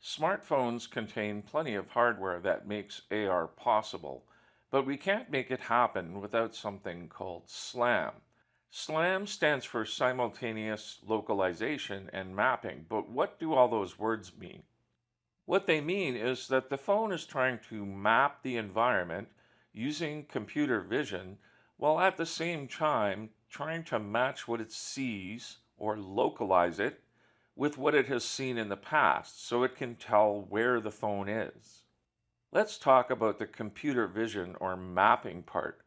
Smartphones contain plenty of hardware that makes AR possible, but we can't make it happen without something called SLAM. SLAM stands for simultaneous localization and mapping, but what do all those words mean? What they mean is that the phone is trying to map the environment using computer vision while at the same time trying to match what it sees or localize it with what it has seen in the past so it can tell where the phone is. Let's talk about the computer vision or mapping part.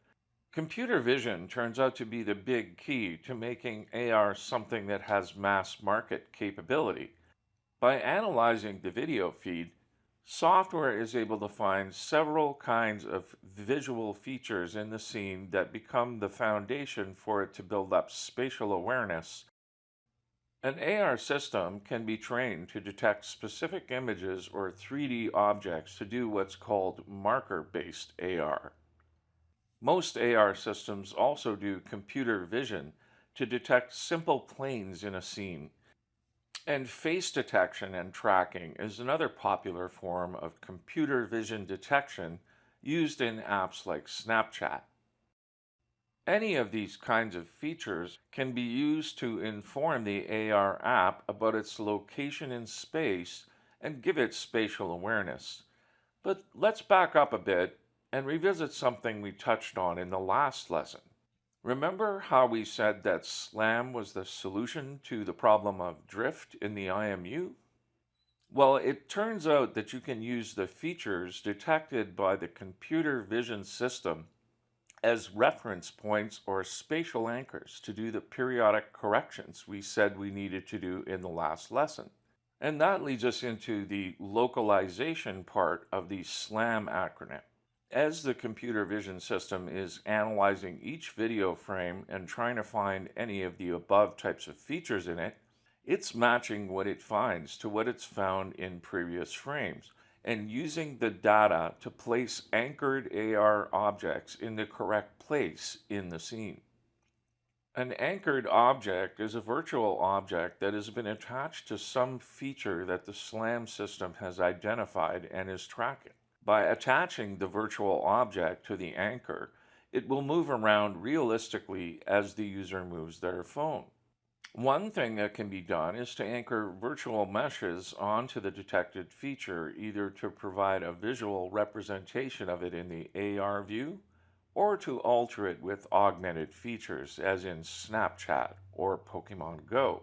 Computer vision turns out to be the big key to making AR something that has mass market capability. By analyzing the video feed, software is able to find several kinds of visual features in the scene that become the foundation for it to build up spatial awareness. An AR system can be trained to detect specific images or 3D objects to do what's called marker-based AR. Most AR systems also do computer vision to detect simple planes in a scene. And face detection and tracking is another popular form of computer vision detection used in apps like Snapchat. Any of these kinds of features can be used to inform the AR app about its location in space and give it spatial awareness. But let's back up a bit and revisit something we touched on in the last lesson. Remember how we said that SLAM was the solution to the problem of drift in the IMU? Well, it turns out that you can use the features detected by the computer vision system as reference points or spatial anchors to do the periodic corrections we said we needed to do in the last lesson. And that leads us into the localization part of the SLAM acronym. As the computer vision system is analyzing each video frame and trying to find any of the above types of features in it, it's matching what it finds to what it's found in previous frames and using the data to place anchored AR objects in the correct place in the scene. An anchored object is a virtual object that has been attached to some feature that the SLAM system has identified and is tracking. By attaching the virtual object to the anchor, it will move around realistically as the user moves their phone. One thing that can be done is to anchor virtual meshes onto the detected feature, either to provide a visual representation of it in the AR view or to alter it with augmented features, as in Snapchat or Pokemon Go.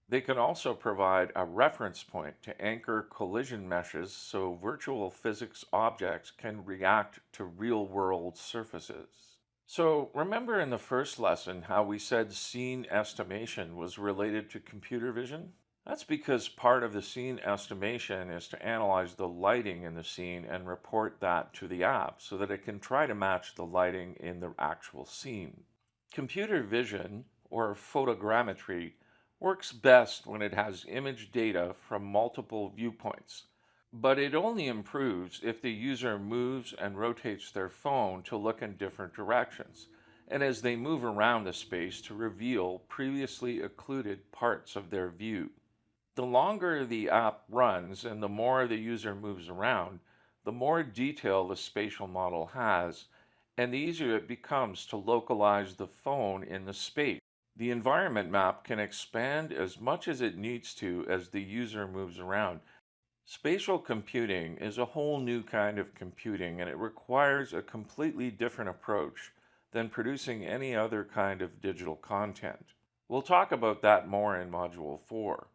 They can also provide a reference point to anchor collision meshes so virtual physics objects can react to real-world surfaces. So remember in the first lesson how we said scene estimation was related to computer vision? That's because part of the scene estimation is to analyze the lighting in the scene and report that to the app so that it can try to match the lighting in the actual scene. Computer vision, or photogrammetry, works best when it has image data from multiple viewpoints, but it only improves if the user moves and rotates their phone to look in different directions, and as they move around the space to reveal previously occluded parts of their view. The longer the app runs and the more the user moves around, the more detail the spatial model has, and the easier it becomes to localize the phone in the space. The environment map can expand as much as it needs to as the user moves around. Spatial computing is a whole new kind of computing, and it requires a completely different approach than producing any other kind of digital content. We'll talk about that more in Module 4.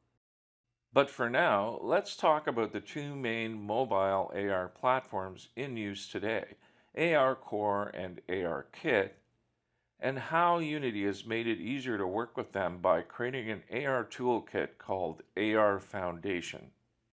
But for now, let's talk about the two main mobile AR platforms in use today, ARCore and ARKit, and how Unity has made it easier to work with them by creating an AR toolkit called AR Foundation.